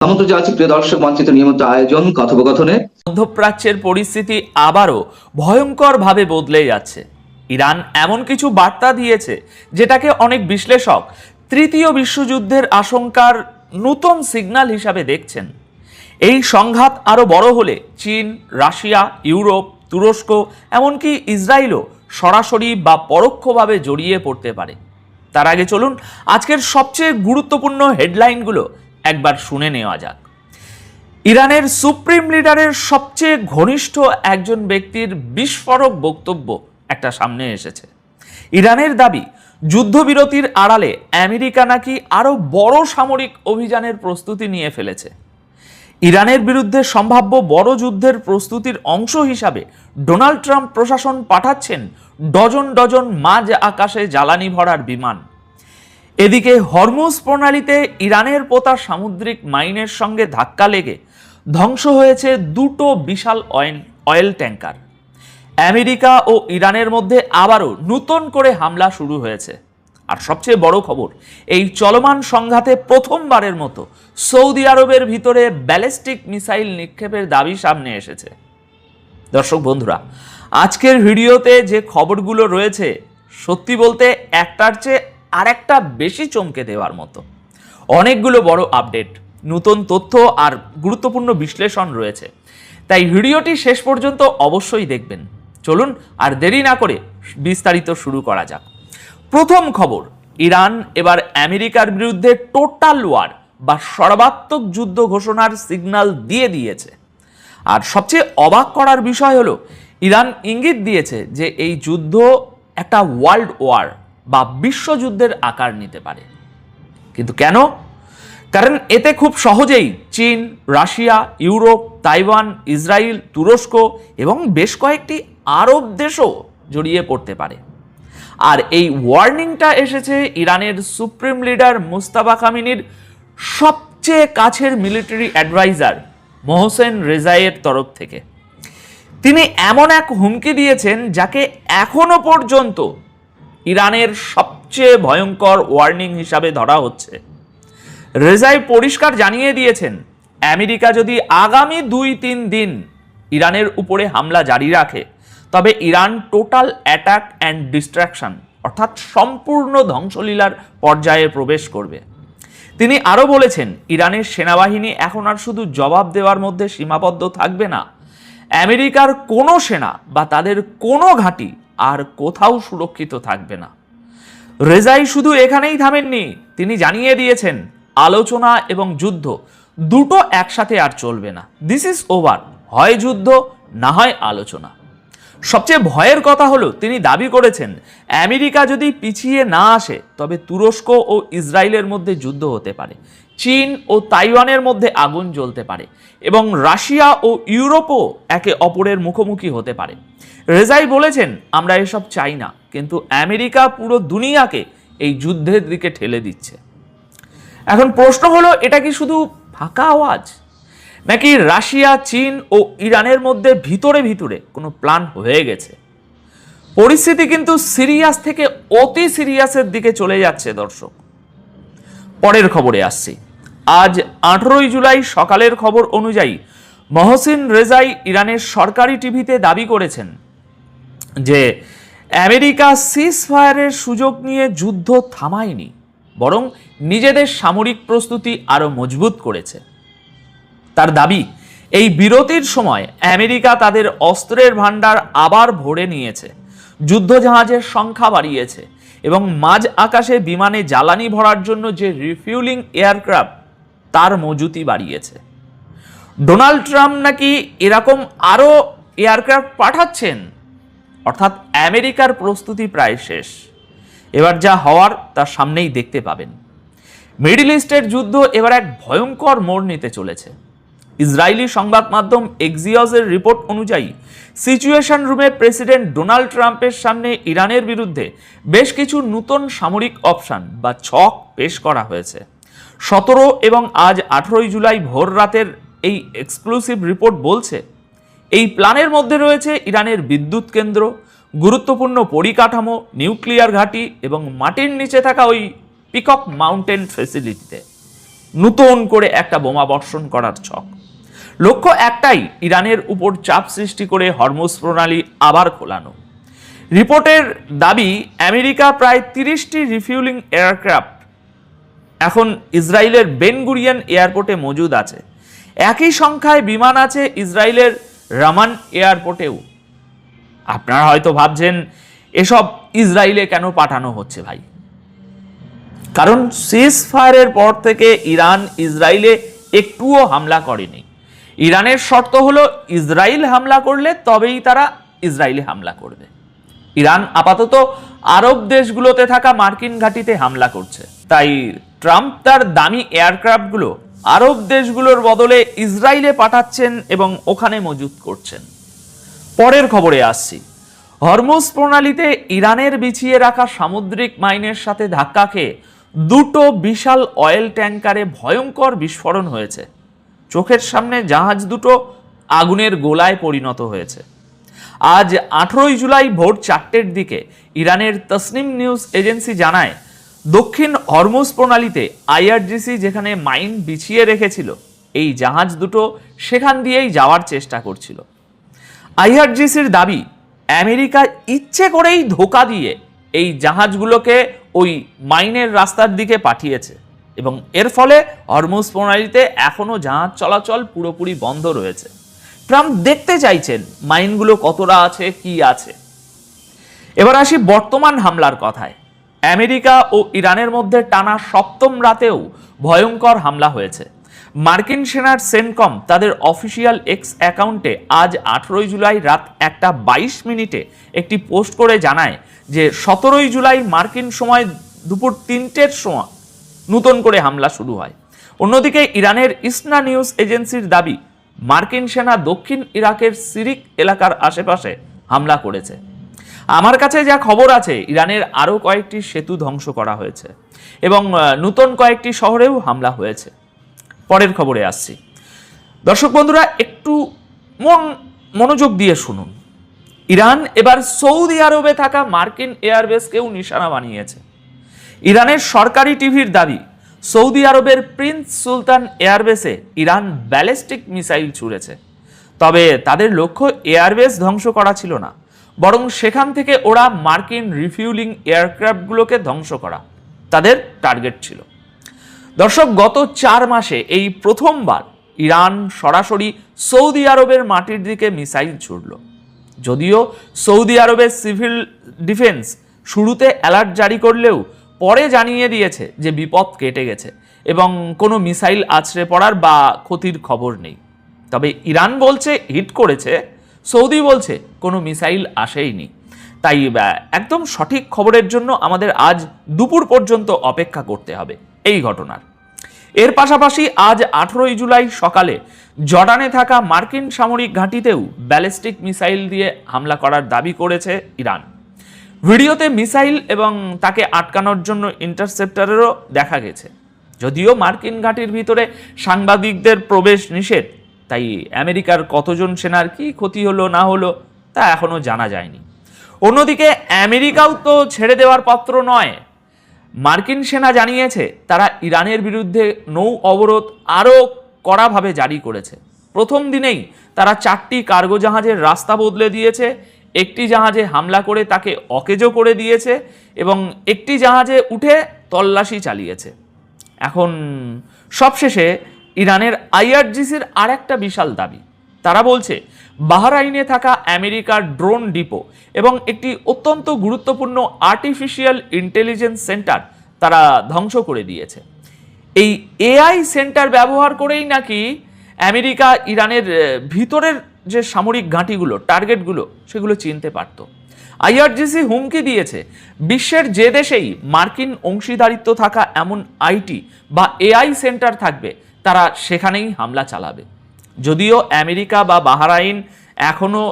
আমন্ত্রণ জানাচ্ছি প্রিয় দর্শক মঞ্চিত নিয়মিত আয়োজন কথোপকথনে। মধ্যপ্রাচ্যের পরিস্থিতি আবারও ভয়ঙ্করভাবে বদলে যাচ্ছে। ইরান এমন কিছু বার্তা দিয়েছে যেটাকে অনেক বিশ্লেষক তৃতীয় বিশ্বযুদ্ধের আশঙ্কার নতুন সিগন্যাল হিসাবে দেখছেন। এই সংঘাত আরও বড় হলে চীন, রাশিয়া, ইউরোপ, তুরস্ক, এমনকি ইসরায়েলও সরাসরি বা পরোক্ষভাবে জড়িয়ে পড়তে পারে। তার আগে চলুন আজকের সবচেয়ে গুরুত্বপূর্ণ হেডলাইনগুলো একবার শুনে নেওয়া যাক। ইরানের সুপ্রিম লিডারের সবচেয়ে ঘনিষ্ঠ একজন ব্যক্তির বিস্ফোরক বক্তব্য একটা সামনে এসেছে। ইরানের দাবি, যুদ্ধবিরতির আড়ালে আমেরিকা নাকি আরও বড় সামরিক অভিযানের প্রস্তুতি নিয়ে ফেলেছে। ইরানের বিরুদ্ধে সম্ভাব্য বড় যুদ্ধের প্রস্তুতির অংশ হিসাবে ডোনাল্ড ট্রাম্প প্রশাসন পাঠাচ্ছেন ডজন ডজন মাঝ আকাশে জ্বালানি ভরার বিমান। এদিকে হরমুজ প্রণালীতে ইরানের পোতা সামুদ্রিক মাইনের সঙ্গে ধাক্কা লেগে ধ্বংস হয়েছে দুটো বিশাল অয়েল ট্যাঙ্কার। আমেরিকা ও ইরানের মধ্যে আবারও নতুন করে হামলা শুরু হয়েছে। আর সবচেয়ে বড় খবর, এই চলমান সংঘাতে প্রথমবারের মতো সৌদি আরবের ভিতরে ব্যালিস্টিক মিসাইল নিক্ষেপের দাবি সামনে এসেছে। দর্শক বন্ধুরা, আজকের ভিডিওতে যে খবরগুলো রয়েছে সত্যি বলতে একটার চেয়ে আরেকটা বেশি চমকে দেওয়ার মতো। অনেকগুলো বড় আপডেট, নতুন তথ্য আর গুরুত্বপূর্ণ বিশ্লেষণ রয়েছে, তাই ভিডিওটি শেষ পর্যন্ত অবশ্যই দেখবেন। চলুন আর দেরি না করে বিস্তারিত শুরু করা যাক। প্রথম খবর, ইরান এবার আমেরিকার বিরুদ্ধে টোটাল ওয়ার বা সর্বাত্মক যুদ্ধ ঘোষণার সিগন্যাল দিয়ে দিয়েছে। আর সবচেয়ে অবাক করার বিষয় হলো, ইরান ইঙ্গিত দিয়েছে যে এই যুদ্ধ একটা ওয়ার্ল্ড ওয়ার বা বিশ্বযুদ্ধের আকার নিতে পারে। কিন্তু কেন? কারণ এতে খুব সহজেই চীন, রাশিয়া, ইউরোপ, তাইওয়ান, ইসরায়েল, তুরস্ক এবং বেশ কয়েকটি আরব দেশও জড়িয়ে পড়তে পারে। আর এই ওয়ার্নিংটা এসেছে ইরানের সুপ্রিম লিডার মুস্তাফা খামেনির সবচেয়ে কাছের মিলিটারি অ্যাডভাইজার মোহসেন রেজাইয়ের তরফ থেকে। তিনি এমন এক হুমকি দিয়েছেন যাকে এখনো পর্যন্ত ইরানের সবচেয়ে ভয়ঙ্কর ওয়ার্নিং হিসাবে ধরা হচ্ছে। রেজাই পরিষ্কার জানিয়ে দিয়েছেন, আমেরিকা যদি আগামী 2-3 দিন ইরানের উপরে হামলা জারি রাখে, তবে Iran total attack and destruction অর্থাৎ সম্পূর্ণ ধ্বংসলীলার পর্যায়ে প্রবেশ করবে। তিনি আরও বলেছেন, ইরানের সেনাবাহিনী এখন আর শুধু জবাব দেওয়ার মধ্যে সীমাবদ্ধ থাকবে না, আমেরিকার কোনো সেনা বা তাদের কোনো ঘাঁটি আর কোথাও সুরক্ষিত থাকবে না। রেজাই শুধু এখানেই থামেননি, তিনি জানিয়ে দিয়েছেন আলোচনা এবং যুদ্ধ দুটো একসাথে আর চলবে না। দিস ইজ ওভার, হয় যুদ্ধ না হয় আলোচনা। সবচেয়ে ভয়ের কথা হলো, তিনি দাবি করেছেন আমেরিকা যদি পিছিয়ে না আসে তবে তুরস্ক ও ইসরায়েলের মধ্যে যুদ্ধ হতে পারে, চীন ও তাইওয়ানের মধ্যে আগুন জ্বলতে পারে এবং রাশিয়া ও ইউরোপও একে অপরের মুখোমুখি হতে পারে। রেজাই বলেছেন, আমরা এসব চাই না, কিন্তু আমেরিকা পুরো দুনিয়াকে এই যুদ্ধের দিকে ঠেলে দিচ্ছে। এখন প্রশ্ন হলো, এটা কি শুধু ফাঁকা আওয়াজ, নাকি রাশিয়া, চীন ও ইরানের মধ্যে ভিতরে ভিতরে কোনো প্ল্যান হয়ে গেছে? পরিস্থিতি কিন্তু সিরিয়াস থেকে অতি সিরিয়াসের দিকে চলে যাচ্ছে। দর্শক, পরের খবরে আসছি। আজ 18 জুলাই সকালের খবর অনুযায়ী মহসিন রেজাই ইরানের সরকারি টিভিতে দাবি করেছেন যে আমেরিকা সিজ ফায়ারের সুযোগ নিয়ে যুদ্ধ থামায়নি, বরং নিজেদের সামরিক প্রস্তুতি আরো মজবুত করেছে। তার দাবি, এই বিরতির সময় আমেরিকা তাদের অস্ত্রের ভান্ডার আবার ভরে নিয়েছে, যুদ্ধজাহাজের সংখ্যা বাড়িয়েছে এবং মাঝ আকাশে বিমানে জ্বালানি ভরার জন্য যে রিফিউলিং এয়ারক্রাফট তার মজুতি বাড়িয়েছে। ডোনাল্ড ট্রাম্প নাকি এরকম আরও এয়ারক্রাফট পাঠাচ্ছেন, অর্থাৎ আমেরিকার প্রস্তুতি প্রায় শেষ। এবার যা হওয়ার তার সামনেই দেখতে পাবেন। মিডল ইস্টের যুদ্ধ এবার এক ভয়ঙ্কর মোড় নিতে চলেছে। ইসরায়েলি সংবাদ মাধ্যম এক্সিওসের রিপোর্ট অনুযায়ী সিচুয়েশন রুমে প্রেসিডেন্ট ডোনাল্ড ট্রাম্পের সামনে ইরানের বিরুদ্ধে বেশ কিছু নতুন সামরিক অপশন বা ছক পেশ করা হয়েছে। 17 এবং আজ 18 জুলাই ভোর রাতের এই এক্সক্লুসিভ রিপোর্ট বলছে, এই প্ল্যানের মধ্যে রয়েছে ইরানের বিদ্যুৎ কেন্দ্র, গুরুত্বপূর্ণ পরিকাঠামো, নিউক্লিয়ার ঘাঁটি এবং মাটির নিচে থাকা ওই পিকক মাউন্টেন ফ্যাসিলিটিতে। নতুন করে একটা বোমা বর্ষণ করার ছক। লক্ষ্য একটাই, ইরানের উপর চাপ সৃষ্টি করে হরমুজ প্রণালী আবার খোলানো। রিপোর্টের দাবি, আমেরিকা প্রায় 30টি রিফিউলিং এয়ারক্রাফট এখন ইসরায়েলের বেন গুরিয়ন এয়ারপোর্টে মজুদ আছে। একই সংখ্যায় বিমান আছে ইসরায়েলের রামান এয়ারপোর্টেও। আপনারা হয়তো ভাবছেন এসব ইসরায়েলে কেন পাঠানো হচ্ছে ভাই? কারণ সিজ ফায়ারের পর থেকে ইরান ইসরায়েলে একটুও হামলা করেনি। ইরানের শর্ত হলো ইসরায়েল হামলা করলে তবেই তারা ইসরায়েলে হামলা করবে। ইরান আপাতত আরব দেশগুলোতে থাকা মার্কিন ঘাঁটিতে হামলা করছে, তাই ট্রাম্প তার দামি এয়ারক্রাফটগুলো আরব দেশগুলোর বদলে ইসরায়েলে পাঠাচ্ছেন এবং ওখানে মজুত করছেন। পরের খবরে আসছি। হরমুজ প্রণালীতে ইরানের বিছিয়ে রাখা সামুদ্রিক মাইনের সাথে ধাক্কা খেয়ে দুটো বিশাল অয়েল ট্যাঙ্কারে ভয়ঙ্কর বিস্ফোরণ হয়েছে। চোখের সামনে জাহাজ দুটো আগুনের গোলায় পরিণত হয়েছে। আজ 18 জুলাই ভোর 4টের দিকে ইরানের তসনিম নিউজ এজেন্সি জানায়, দক্ষিণ হরমুজ প্রণালীতে আইআরজিসি যেখানে মাইন বিছিয়ে রেখেছিল, এই জাহাজ দুটো সেখান দিয়েই যাওয়ার চেষ্টা করছিল। আইআরজিসির দাবি, আমেরিকা ইচ্ছে করেই ধোঁকা দিয়ে এই জাহাজগুলোকে ওই মাইনের রাস্তার দিকে পাঠিয়েছে এবং এর ফলে হরমুজ প্রণালীতে এখনো জাহাজ চলাচল পুরোপুরি বন্ধ রয়েছে। ট্রাম্প দেখতে চাইছেন মাইনগুলো কতটা আছে, কি আছে। এবার আসি বর্তমান হামলার কথায়। আমেরিকা ও ইরানের মধ্যে টানা 7ম রাতেও ভয়ঙ্কর হামলা হয়েছে। মার্কিন সেনার সেন্টকম তাদের অফিসিয়াল এক্স অ্যাকাউন্টে আজ 18 জুলাই রাত 1:22 একটি পোস্ট করে জানায় যে 17 জুলাই মার্কিন সময় দুপুর 3টের সময় নতুন করে হামলা শুরু হয়। অন্যদিকে ইরানের ইসনা নিউজ এজেন্সির দাবি, মার্কিন সেনা দক্ষিণ ইরাকের সিরিক এলাকার আশেপাশে হামলা করেছে। আমার কাছে যা খবর আছে, ইরানের আরও কয়েকটি সেতু ধ্বংস করা হয়েছে এবং নতুন কয়েকটি শহরেও হামলা হয়েছে। পরের খবরে আসছি। দর্শক বন্ধুরা, একটু মনোযোগ দিয়ে শুনুন। ইরান এবার সৌদি আরবে থাকা মার্কিন এয়ারবেসকেও নিশানা বানিয়েছে। ইরানের সরকারি টিভির দাবি, সৌদি আরবের প্রিন্স সুলতান এয়ারবেসে ইরান ব্যালিস্টিক মিসাইল ছুড়েছে। তবে তাদের লক্ষ্য এয়ারবেস ধ্বংস করা ছিল না, বরং সেখান থেকে ওরা মার্কিন রিফিউলিং এয়ারক্রাফটগুলোকে ধ্বংস করা তাদের টার্গেট ছিল। দর্শক, গত 4 মাসে এই প্রথমবার ইরান সরাসরি সৌদি আরবের মাটির দিকে মিসাইল ছুড়ল। যদিও সৌদি আরবের সিভিল ডিফেন্স শুরুতে অ্যালার্ট জারি করলেও পরে জানিয়ে দিয়েছে যে বিপদ কেটে গেছে এবং কোনো মিসাইল আছড়ে পড়ার বা ক্ষতির খবর নেই। তবে ইরান বলছে হিট করেছে, সৌদি বলছে কোনো মিসাইল আসেইনি। তাই একদম সঠিক খবরের জন্য আমাদের আজ দুপুর পর্যন্ত অপেক্ষা করতে হবে এই ঘটনার। এর পাশাপাশি আজ 18 জুলাই সকালে জর্ডানে থাকা মার্কিন সামরিক ঘাঁটিতেও ব্যালিস্টিক মিসাইল দিয়ে হামলা করার দাবি করেছে ইরান। ভিডিওতে মিসাইল এবং তাকে আটকানোর জন্য ইন্টারসেপ্টরেরও দেখা গেছে। যদিও মার্কিন ঘাঁটির ভিতরে সাংবাদিকদের প্রবেশ নিষেধ, তাই আমেরিকার কতজন সেনার কি ক্ষতি হলো না হলো তা এখনো জানা যায়নি। অন্যদিকে আমেরিকাও তো ছেড়ে দেওয়ার পাত্র নয়। মার্কিন সেনা জানিয়েছে তারা ইরানের বিরুদ্ধে নৌ অবরোধ আরও কড়াভাবে জারি করেছে। প্রথম দিনেই তারা 4টি কার্গো জাহাজের রাস্তা বদলে দিয়েছে, একটি জাহাজে হামলা করে তাকে অকেজো করে দিয়েছে এবং একটি জাহাজে উঠে তল্লাশি চালিয়েছে। এখন সবশেষে ইরানের আইআরজিসির আরেকটা বিশাল দাবি। তারা বলছে বাহরাইনে থাকা আমেরিকার ড্রোন ডিপো এবং একটি অত্যন্ত গুরুত্বপূর্ণ আর্টিফিশিয়াল ইন্টেলিজেন্স সেন্টার তারা ধ্বংস করে দিয়েছে। এই এআই সেন্টার ব্যবহার করেই নাকি আমেরিকা ইরানের ভিতরের যে সামরিক ঘাঁটিগুলো, টার্গেটগুলো, সেগুলো চিনতে পারত। আইআরজিসি হুমকি দিয়েছে বিশ্বের যে দেশেই মার্কিন অংশীদারিত্ব থাকা এমন আইটি বা এআই সেন্টার থাকবে তারা সেখানেই হামলা চালাবে। যদিও আমেরিকা বা বাহরাইন এখনো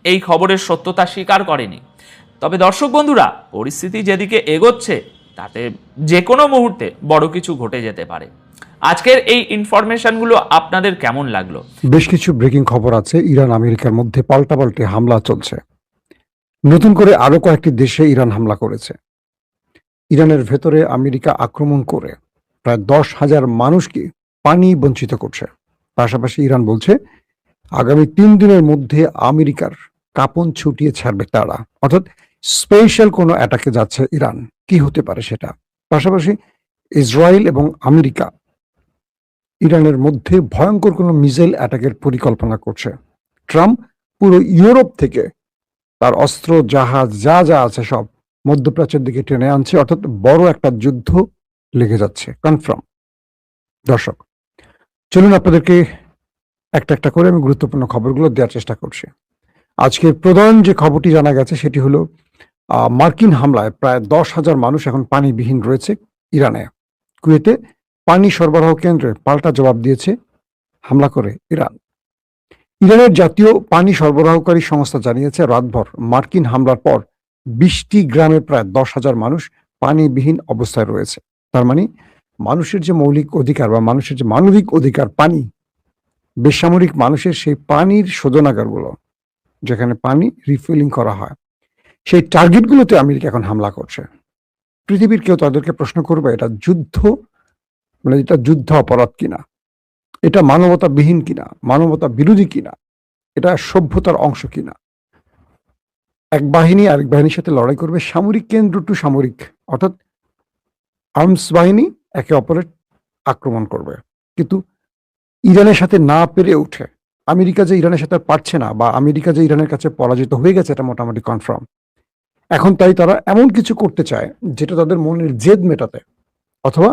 এই খবরের সত্যতা স্বীকার করেনি। তবে দর্শক বন্ধুরা, পরিস্থিতি যেদিকে এগোচ্ছে তাতে যে কোনো মুহূর্তে বড় কিছু ঘটে যেতে পারে। আজকের এই ইনফরমেশনগুলো আপনাদের কেমন লাগলো? বেশ কিছু ব্রেকিং খবর আছে। ইরান আমেরিকার মধ্যে পাল্টাপাল্টি হামলা চলছে। নতুন করে আরো কয়েকটি দেশে ইরান হামলা করেছে। ইরানের ভেতরে আমেরিকা আক্রমণ করে প্রায় 10,000 মানুষকে পানি বঞ্চিত করছে। পাশাপাশি ইরান বলছে আগামী 3 দিনের মধ্যে আমেরিকার কাঁপন ছুটিয়ে ছাড়বে তারা, অর্থাৎ স্পেশাল কোনো অ্যাটাকে যাচ্ছে ইরান। কি হতে পারে সেটা? পাশাপাশি ইসরায়েল এবং আমেরিকা ইরানের মধ্যে ভয়ঙ্কর কোনো মিসাইল অ্যাটাকের পরিকল্পনা করছে। ট্রাম্প পুরো ইউরোপ থেকে তার অস্ত্র জাহাজ যা যা আছে সব মধ্যপ্রাচ্যের দিকে টেনে আনছে, অর্থাৎ বড় একটা যুদ্ধ লেগে যাচ্ছে, কনফার্ম। দর্শক, চলুন আপনাদেরকে একটা একটা করে আমি গুরুত্বপূর্ণ খবরগুলো দেওয়ার চেষ্টা করছি। আজকের প্রধান যে খবরটি জানা গেছে সেটি হলো মার্কিন হামলায় প্রায় 10,000 মানুষ এখন পানিবিহীন রয়েছে ইরানে। কুয়েতে পানি সরবরাহ কেন্দ্রে পাল্টা জবাব দিয়েছে হামলা করে ইরান। ইরানের জাতীয় পানি সরবরাহকারী সংস্থা জানিয়েছে রাতভর মার্কিন হামলার পর 20টি গ্রামের প্রায় 10,000 মানুষ পানিবিহীন অবস্থায় রয়েছে। তার মানে মানুষের যে মৌলিক অধিকার বা মানুষের যে মানবিক অধিকার পানি, বেসামরিক মানুষের সেই পানির শোধনাগারগুলো যেখানে পানি রিফিলিং করা হয়, সেই টার্গেটগুলোতে আমেরিকা এখন হামলা করছে। পৃথিবীর কেউ তাদেরকে প্রশ্ন করবে এটা যুদ্ধ, মানে এটা যুদ্ধ অপরাধ কিনা, এটা মানবতাবিহীন কিনা, মানবতা বিরোধী কিনা, এটা সভ্যতার অংশ কিনা। এক বাহিনী আরেক বাহিনীর সাথে লড়াই করবে, সামরিক কেন্দ্র টু সামরিক, অর্থাৎ আর্মস বাহিনী একে অপরের আক্রমণ করবে। কিন্তু ইরানের সাথে না পেরে উঠে আমেরিকা যে ইরানের সাথে পারছে না, বা আমেরিকা যে ইরানের কাছে পরাজিত হয়ে গেছে, এটা মোটামুটি কনফার্ম। এখন তাই তারা এমন কিছু করতে চায় যেটা তাদের মনের জেদ মেটাতে, অথবা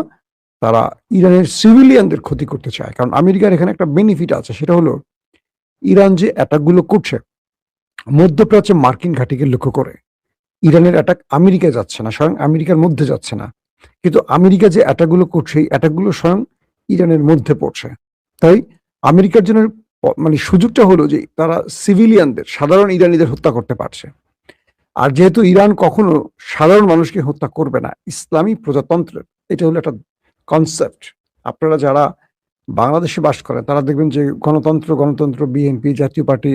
তারা ইরানের সিভিলিয়ানদের ক্ষতি করতে চায়। কারণ আমেরিকার এখানে একটা বেনিফিট আছে, সেটা হলো ইরান যে অ্যাটাকগুলো করছে মধ্যপ্রাচ্যে মার্কিন ঘাঁটিকে লক্ষ্য করে, ইরানের অ্যাটাক আমেরিকায় যাচ্ছে না, স্বয়ং আমেরিকার মধ্যে যাচ্ছে না, কিন্তু আমেরিকা যে অ্যাটাকগুলো করছে এই অ্যাটাকগুলো স্বয়ং ইরানের মধ্যে পড়ছে। তাই আমেরিকার জন্য মানে সুযোগটা হলো যে তারা সিভিলিয়ানদের, সাধারণ ইরানিদের হত্যা করতে পারছে। আর যেহেতু ইরান কখনো সাধারণ মানুষকে হত্যা করবে না, ইসলামী প্রজাতন্ত্রের এটা হলো একটা কনসেপ্ট। আপনারা যারা বাংলাদেশে বাস করেন তারা দেখবেন যে গণতন্ত্র বিএনপি, জাতীয় পার্টি,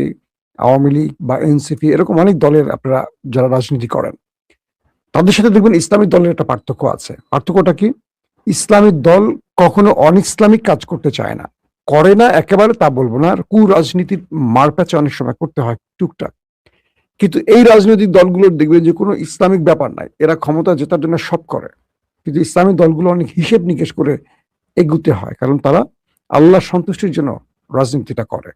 আওয়ামী লীগ বা এনসিপি, এরকম অনেক দলের আপনারা যারা রাজনীতি করেন তাদের সাথে দেখবেন ইসলামী দলের একটা পার্থক্য আছে। পার্থক্যটা কি? ইসলামিক দল কখনো অন ইসলামিক কাজ করতে চায় না, করে না একেবারে তা বলবো না, আর কুরাজনীতির মারপ্যাচে অনেক সময় করতে হয় টুকটাক। কিন্তু এই রাজনৈতিক দলগুলোর দেখবেন যে কোনো ইসলামিক ব্যাপার নাই, এরা ক্ষমতা জেতার জন্য সব করে। কিন্তু ইসলামিক দলগুলো অনেক হিসেব নিকেশ করে এগুতে হয়, কারণ তারা আল্লাহ সন্তুষ্টির জন্য রাজনীতিটা করে।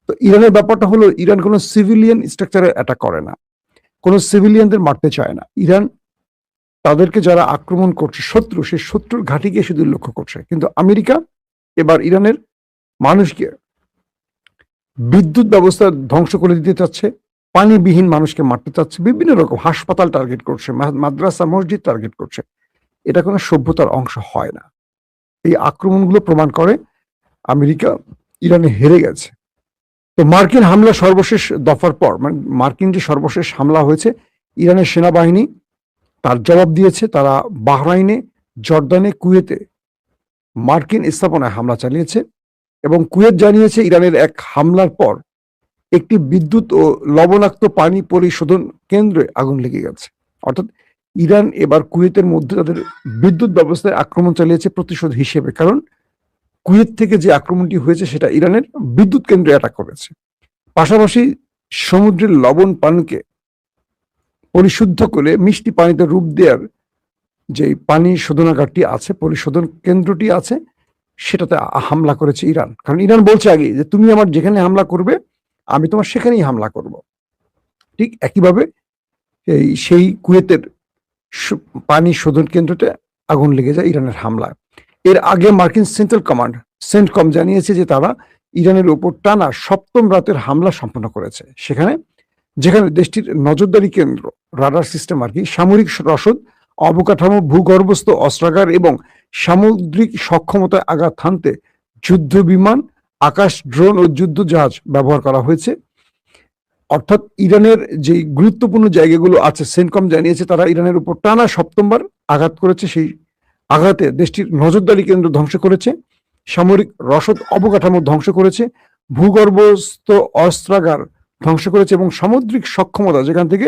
তো ইরানের ব্যাপারটা হলো ইরান কোনো সিভিলিয়ান স্ট্রাকচারে অ্যাটাক করে না, কোনো সিভিলিয়ানদের মারতে চায় না। ইরান তাদেরকে যারা আক্রমণ করছে শত্রু, সেই শত্রুর ঘাঁটিকে শুধু লক্ষ্য করছে। কিন্তু আমেরিকা এবার ইরানের মানুষকে বিদ্যুৎ ব্যবস্থা ধ্বংস করে দিতে চাচ্ছে, পানিবিহীন মানুষকে মারতে চাচ্ছে, বিভিন্ন রকম হাসপাতাল টার্গেট করছে, মাদ্রাসা মসজিদ টার্গেট করছে। এটা কোনো সভ্যতার অংশ হয় না। এই আক্রমণগুলো প্রমাণ করে আমেরিকা ইরানে হেরে গেছে। তো মার্কিন হামলা সর্বশেষ দফার পর, মানে মার্কিন যে সর্বশেষ হামলা হয়েছে, ইরানের সেনাবাহিনী তার জবাব দিয়েছে। তারা বাহরাইনে, জর্দানে, কুয়েতে মার্কিন স্থাপনায় হামলা চালিয়েছে এবং কুয়েত জানিয়েছে ইরানের এক হামলার পর একটি বিদ্যুৎ ও লবণাক্ত পানি পরিশোধন কেন্দ্রে আগুন লেগে গেছে। অর্থাৎ ইরান এবার কুয়েতের মধ্যে তাদের বিদ্যুৎ ব্যবস্থায় আক্রমণ চালিয়েছে প্রতিশোধ হিসেবে, কারণ কুয়েত থেকে যে আক্রমণটি হয়েছে সেটা ইরানের বিদ্যুৎ কেন্দ্রে অ্যাটাক করেছে। পাশাপাশি সমুদ্রের লবণ পানিকে পরিশুদ্ধ করে মিষ্টি পানিতে রূপ দেওয়ার যে পানি শোধনাগারটি আছে, পরিশোধন কেন্দ্রটি আছে, সেটাতে হামলা করেছে ইরান। কারণ ইরান বলছে আগে যে তুমি আমার যেখানে হামলা করবে আমি তোমার সেখানেই হামলা করব। ঠিক একইভাবে সেই কুয়েতের পানি শোধন কেন্দ্রতে আগুন লেগে যায় ইরানের হামলায়। এর আগে মার্কিন সেন্ট্রাল কমান্ড সেন্টকম জানিয়েছে যে তারা ইরানের উপর টানা 7ম রাতের হামলা সম্পন্ন করেছে, যেখানে দেশটির নজরদারি কেন্দ্র, রাডার সিস্টেম আর কি, সামরিক রসদ, অবকাঠামো, ভূগর্ভস্থ অস্ত্রাগার এবং সামুদ্রিক সক্ষমতায় আঘাত হানতে যুদ্ধ বিমান, আকাশ ড্রোন ও যুদ্ধ জাহাজ ব্যবহার করা হয়েছে। অর্থাৎ ইরানের যে গুরুত্বপূর্ণ জায়গাগুলো আছে, সেন্টকম জানিয়েছে তারা ইরানের উপর টানা 7বার আঘাত করেছে। সেই আঘাতে দেশটির নজরদারি কেন্দ্র ধ্বংস করেছে, সামরিক রসদ অবকাঠামো ধ্বংস করেছে, ভূগর্ভস্থ অস্ত্রাগার ধ্বংস করেছে এবং সামুদ্রিক সক্ষমতা, যেখান থেকে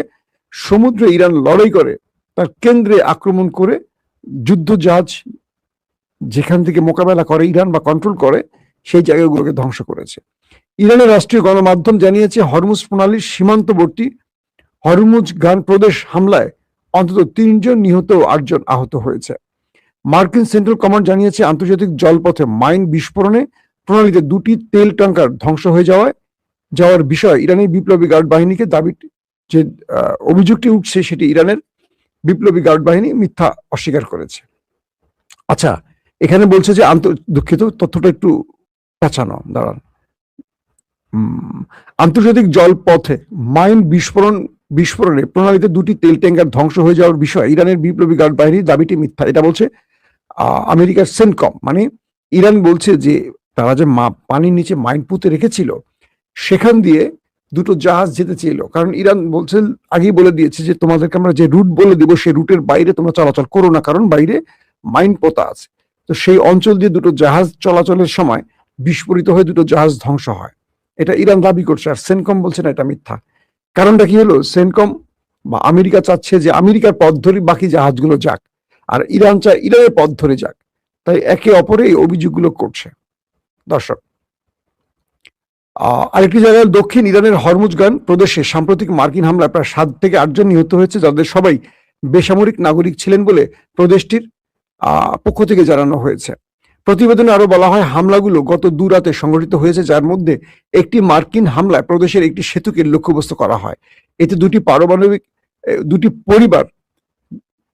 সমুদ্রে ইরান লড়াই করে, তার কেন্দ্রে আক্রমণ করে যুদ্ধ জাহাজ যেখান থেকে মোকাবেলা করে ইরান বা কন্ট্রোল করে, সেই জায়গাগুলোকে ধ্বংস করেছে। ইরানের রাষ্ট্রীয় গণমাধ্যম জানিয়েছে হরমুজ প্রণালীর সীমান্তবর্তী হরমুজগান প্রদেশ হামলায় অন্তত 3 জন নিহত ও 8 জন আহত হয়েছে। মার্কিন সেন্ট্রাল কমান্ড জানিয়েছে আন্তর্জাতিক জলপথে মাইন বিস্ফোরণে প্রণালীতে 2টি তেল ট্যাঙ্কার ধ্বংস হয়ে যাওয়ার বিষয়ে ইরানি বিপ্লবী গার্ড বাহিনীকে দাবি, যে অভিযোগটি উঠছে সেটি ইরানের বিপ্লবী গার্ড বাহিনী মিথ্যা অস্বীকার করেছে। আচ্ছা, এখানে বলছে যে দুঃখিত, তথ্যটা একটু পেঁচানো, দাঁড়ান। আন্তর্জাতিক জলপথে মাইন বিস্ফোরণে প্রণালীতে 2টি তেল ট্যাঙ্কার ধ্বংস হয়ে যাওয়ার বিষয়ে ইরানের বিপ্লবী গার্ড বাহিনীর দাবিটি মিথ্যা, এটা বলছে আমেরিকার সেন্টকম। মানে ইরান বলছে যে তারা যে পানির নিচে মাইন পুঁতে রেখেছিল, সেখান দিয়ে 2টো জাহাজ যেতে চেয়েছিল, কারণ ইরান বলছে, আগেই বলে দিয়েছে যে তোমাদেরকে আমরা যে রুট বলে দিব সেই রুটের বাইরে তোমরা চলাচল করো না, কারণ বাইরে মাইন পোতা আছে। তো সেই অঞ্চল দিয়ে 2টো জাহাজ চলাচলের সময় বিস্ফোরিত হয়ে 2টো জাহাজ ধ্বংস হয়, এটা ইরান দাবি করছে। আর সেন্টকম বলছে না, এটা মিথ্যা। কারণটা কি হলো, সেন্টকম বা আমেরিকা চাচ্ছে যে আমেরিকার পথ ধরে বাকি জাহাজগুলো যাক, আর ইরান চায় ইরানের পথ ধরে যাক, তাই একে অপরে এই অভিযোগগুলো করছে। দর্শক, আরেকটি জায়গায় দক্ষিণ ইরানের হরমুজগান প্রদেশে সাম্প্রতিক মার্কিন হামলায় প্রায় 7 থেকে 8 জন নিহত হয়েছে, যাদের সবাই বেসামরিক নাগরিক ছিলেন বলে প্রদেশটির পক্ষ থেকে জানানো হয়েছে। প্রতিবেদনে আরো বলা হয়, হামলাগুলো গত 2 রাতে সংঘটিত হয়েছে, যার মধ্যে একটি মার্কিন হামলায় প্রদেশের একটি সেতুকে লক্ষ্যবস্তু করা হয়। এতে 2টি পরিবার,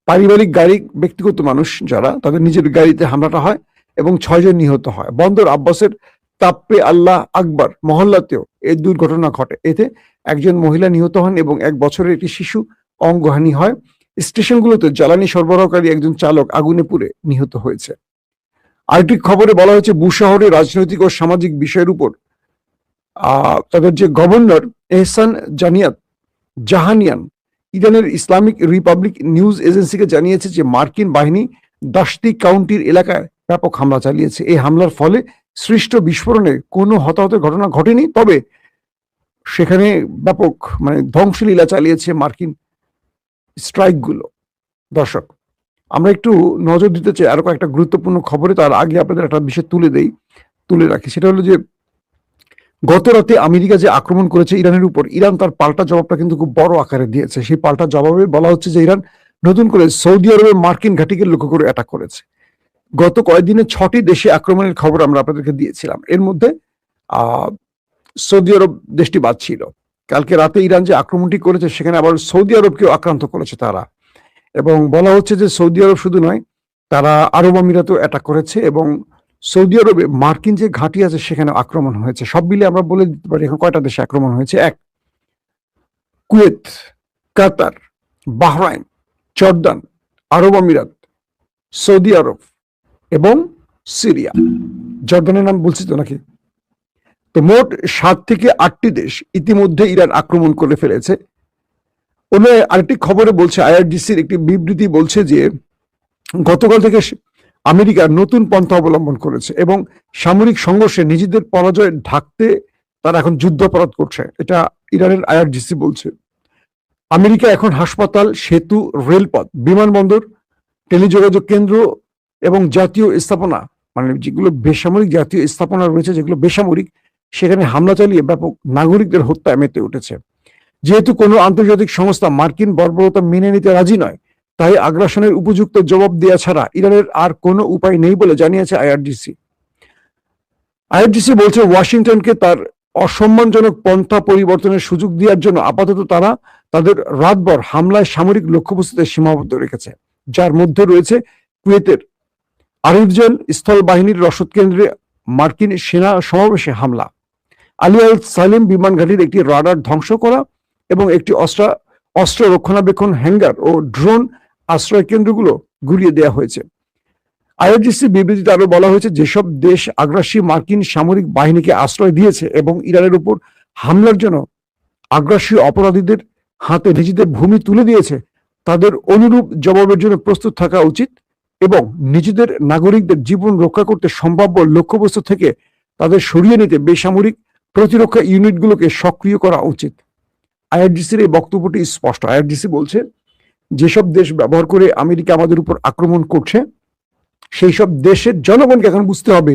পারিবারিক গাড়ি, ব্যক্তিগত মানুষ যারা, তাদের নিজের গাড়িতে হামলাটা হয় এবং 6 জন নিহত হয়। বন্দর আব্বাসের তাপ্পে আল্লাহ আকবর মহল্লাতেও এই দুর্ঘটনা ঘটে। এতে একজন মহিলা নিহত হন এবং 1 বছরের একটি শিশু অঙ্গহানি হয়। স্টেশনগুলোতে জ্বালানি সরবরাহকারী একজন চালক আগুনে পুড়ে নিহত হয়েছে। আরেকটি খবরে বলা হয়েছে, বুশ শহরে রাজনৈতিক ও সামাজিক বিষয়ের উপর তাদের যে গভর্নর এহসান জাহানিয়ান ইরানের ইসলামিক রিপাবলিক নিউজ এজেন্সিকে জানিয়েছে যে মার্কিন বাহিনী দাশতি কাউন্টির এলাকায় ব্যাপক হামলা চালিয়েছে। এই হামলার ফলে সৃষ্ট বিস্ফোরণে কোনো হতাহতের ঘটনা ঘটেনি, তবে সেখানে ব্যাপক ধ্বংসলীলা চালিয়েছে মার্কিন স্ট্রাইকগুলো। দর্শক, আমরা একটু নজর দিতে চাই আরো কয়েকটা গুরুত্বপূর্ণ খবরে, তার আগে আপনাদের একটা বিষয় তুলে রাখি। সেটা হলো যে গত রাতে আমেরিকা যে আক্রমণ করেছে ইরানের উপর, ইরান তার পাল্টা জবাবটা কিন্তু খুব বড় আকারে দিয়েছে। সেই পাল্টা জবাবে বলা হচ্ছে যে ইরান নতুন করে সৌদি আরবের মার্কিন ঘাঁটিকে লক্ষ্য করে অ্যাটাক করেছে। গত কয়েকদিনে 6টি দেশে আক্রমণের খবর আমরা আপনাদেরকে দিয়েছিলাম, এর মধ্যে সৌদি আরব দেশটি বাদ ছিল। কালকে রাতে ইরান যে আক্রমণটি করেছে, সেখানে আবার সৌদি আরবকেও আক্রান্ত করেছে তারা, এবং বলা হচ্ছে যে সৌদি আরব শুধু নয়, তারা আরব আমিরাতেও অ্যাটাক করেছে, এবং সৌদি আরবে মার্কিন যে ঘাঁটি আছে সেখানে আক্রমণ হয়েছে। সব মিলে আমরা বলে দিতে পারি এখন কয়টা দেশে আক্রমণ হয়েছে। 1, কুয়েত, কাতার, বাহরাইন, জর্দান, আরব আমিরাত, সৌদি আরব এবং সিরিয়া। জর্দানের নাম বলছি তো নাকি? তো মোট 7 থেকে 8টি দেশ ইতিমধ্যে ইরান আক্রমণ করে ফেলেছে। আরেকটি খবরে বলছে, আইআরজিসির একটি বিবৃতি বলছে যে গতকাল থেকে আমেরিকা নতুন পন্থা অবলম্বন করেছে এবং সামরিক সংঘর্ষে নিজেদের পরাজয় ঢাকতে তারা এখন যুদ্ধাপরাধ করছে, এটা ইরানের আইআরজিসি বলছে। আমেরিকা এখন হাসপাতাল, সেতু, রেলপথ, বিমানবন্দর, টেলিযোগাযোগ কেন্দ্র এবং জাতীয় স্থাপনা, যেগুলো বেসামরিক জাতীয় স্থাপনা রয়েছে, যেগুলো বেসামরিক, সেখানে হামলা চালিয়ে ব্যাপক নাগরিকদের হত্যায় মেতে উঠেছে। যেহেতু কোনো আন্তর্জাতিক সংস্থা মার্কিন বর্বরতা মেনে নিতে রাজি নয়, তাই আগ্রাসনের উপযুক্ত জবাব দেওয়া ছাড়া ইরানের আর কোনো উপায় নেই বলে জানিয়েছে আইআরজিসি। আইআরজিসি বলছে, ওয়াশিংটনকে তার অসম্মানজনক পন্থা পরিবর্তনের সুযোগ দেওয়ার জন্য আপাতত তারা তাদের রাতভর হামলায় সামরিক লক্ষ্যবস্তুতে সীমাবদ্ধ রেখেছে, যার মধ্যে রয়েছে কুয়েতের আরিফজান স্থল বাহিনীর রসদ কেন্দ্রে মার্কিন সেনা সমাবেশে হামলা, আলী আল সালিম বিমান ঘাঁটির একটি রাডার ধ্বংস করা এবং একটি অস্ত্র রক্ষণাবেক্ষণ হ্যাঙ্গার ও ড্রোন আশ্রয় কেন্দ্রগুলো গুড়িয়ে দেওয়া হয়েছে। আইআরজিসি বিবৃতিতে আরো বলা হয়েছে, যেসব দেশ আগ্রাসী মার্কিন সামরিক বাহিনীকে আশ্রয় দিয়েছে এবং ইরানের উপর হামলার জন্য আগ্রাসী অপরাধীদের হাতে নিজেদের ভূমি তুলে দিয়েছে, তাদের অনুরূপ জবাবের জন্য প্রস্তুত থাকা উচিত এবং নিজেদের নাগরিকদের জীবন রক্ষা করতে সম্ভাব্য লক্ষ্যবস্তু থেকে তাদের সরিয়ে নিতে বেসামরিক প্রতিরক্ষা ইউনিটগুলোকে সক্রিয় করা উচিত। আইআরজিসির এই বক্তব্যটি স্পষ্ট। আইআরজিসি বলছে, যেসব দেশ ব্যবহার করে আমেরিকা আমাদের উপর আক্রমণ করছে, সেই সব দেশের জনগণকে এখন বুঝতে হবে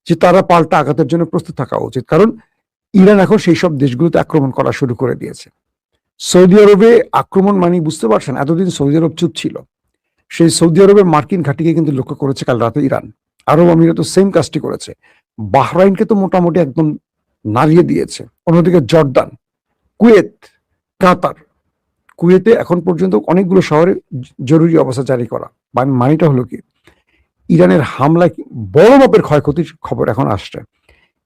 যে তারা পাল্টা আঘাতের জন্য প্রস্তুত থাকা উচিত, কারণ ইরান এখন সেই সব দেশগুলোতে আক্রমণ করা শুরু করে দিয়েছে। সৌদি আরবে আক্রমণ মানে বুঝতে পারছেন, এতদিন সৌদি আরব চুপ ছিল, সেই সৌদি আরবের মার্কিন ঘাঁটিকে কিন্তু লক্ষ্য করেছে কাল রাতে ইরান। আরব আমিরাত সেম কাজটি করেছে, বাহরাইনকে তো মোটামুটি একদম নাড়িয়ে দিয়েছে। অন্যদিকে জর্দান, কুয়েত, কাতার, কুয়েতে এখন পর্যন্ত অনেকগুলো শহরে জরুরি অবস্থা জারি করা। মানেটা হলো কি, ইরানের হামলায় বড় মাপের ক্ষয়ক্ষতির খবর এখন আসছে।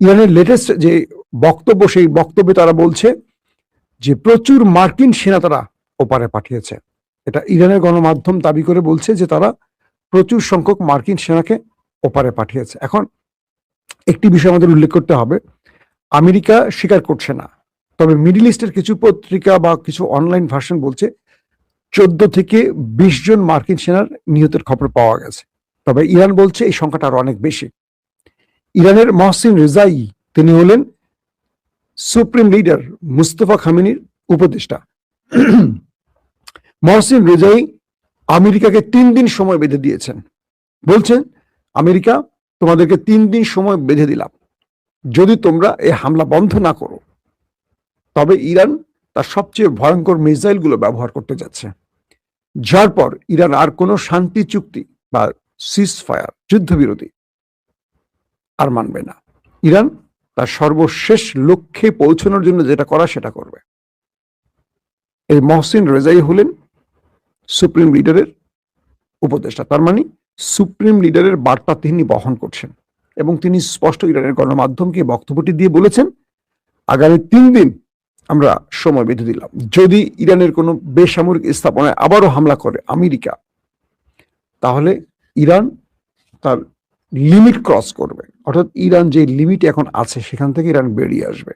ইরানের লেটেস্ট যে বক্তব্য, সেই বক্তব্যে তারা বলছে যে প্রচুর মার্কিন সেনা তারা ওপারে পাঠিয়েছে। এটা ইরানের গণমাধ্যম দাবি করে বলছে যে তারা প্রচুর সংখ্যক মার্কিন সেনাকে ওপারে পাঠিয়েছে। এখন একটি বিষয় আমাদের উল্লেখ করতে হবে, আমেরিকা স্বীকার করছে না, তবে মিডল ইস্টের কিছু পত্রিকা বা কিছু অনলাইন ভার্সন বলছে 14 থেকে 20 জন মার্কিন সেনার নিহতের খবর পাওয়া গেছে। তবে ইরান বলছে এই সংখ্যাটা আরো অনেক বেশি। ইরানের মহসিন রেজাই, তিনি হলেন সুপ্রিম লিডার মুস্তফা খামেনির উপদেষ্টা। মহসিন রেজাই আমেরিকাকে 3 দিন সময় বেঁধে দিয়েছেন, বলছেন আমেরিকা তোমাদেরকে 3 দিন সময় বেঁধে দিলাম, যদি তোমরা এই হামলা বন্ধ না করো তবে ইরান তার সবচেয়ে ভয়ঙ্কর মিসাইল গুলো ব্যবহার করতে যাচ্ছে, যার পর ইরান আর কোনো শান্তি চুক্তি বা সিজ ফায়ার, যুদ্ধবিরতি আর মানবে না। ইরান তার সর্বশেষ লক্ষ্যে পৌঁছানোর জন্য যেটা করা সেটা করবে। এই মহসিন রেজাই হলেন সুপ্রিম লিডারের উপদেষ্টা, তার মানে সুপ্রিম লিডারের বার্তা তিনি বহন করছেন এবং তিনি স্পষ্ট ইরানের গণমাধ্যমকে বক্তব্যটি দিয়ে বলেছেন আগামী 3 দিন আমরা সময় বেঁধে দিলাম, যদি ইরানের কোনো বেসামরিক স্থাপনায় আবারও হামলা করে আমেরিকা, তাহলে ইরান তার লিমিট ক্রস করবে, অর্থাৎ ইরান যে লিমিট এখন আছে সেখান থেকে ইরান বেরিয়ে আসবে।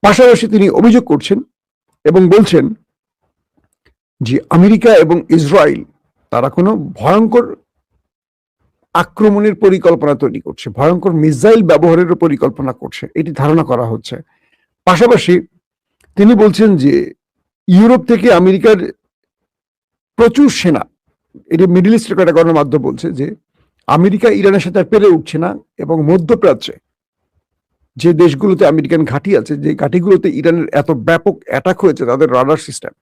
পাশাপাশি তিনি অভিযোগ করছেন এবং বলছেন যে আমেরিকা এবং ইসরায়েল তারা কোনো ভয়ঙ্কর আক্রমণের পরিকল্পনা তৈরি করছে, ভয়ঙ্কর মিসাইল ব্যবহারের পরিকল্পনা করছে, এটি ধারণা করা হচ্ছে। পাশাপাশি তিনি বলছেন যে ইউরোপ থেকে আমেরিকার প্রচুর সেনা, এটি মিডল ইস্টের একটা গণমাধ্যম বলছে যে আমেরিকা ইরানের সাথে আর পেরে উঠছে না এবং মধ্যপ্রাচ্যে যে দেশগুলোতে আমেরিকান ঘাঁটি আছে, যে ঘাঁটিগুলোতে ইরানের এত ব্যাপক অ্যাটাক হয়েছে, তাদের রাডার সিস্টেম,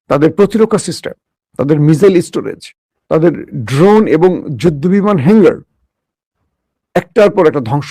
তাদের প্রতিরক্ষা সিস্টেম, তাদের মিসাইল স্টোরেজ, তাদের ড্রোন এবং যুদ্ধবিমান হ্যাঙ্গার একটার পর একটা ধ্বংস